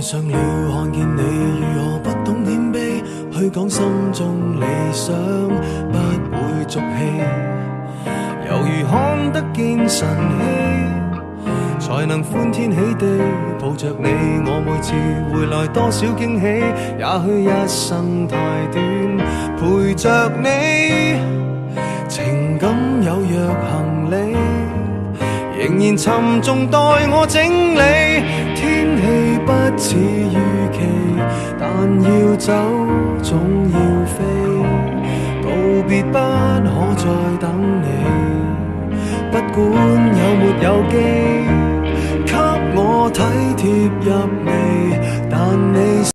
上了看見你如何不懂謙卑，去講心中理想不會俗氣，猶如看得見晨曦，才能歡天喜地抱着你。我每次回來多少驚喜，也許一生太短，陪着你，情感有若行李，仍然沉重待我整理。天氣不似預期，但要走總要飛，道別不可再等你，不管有沒有機，給我體貼入微，但你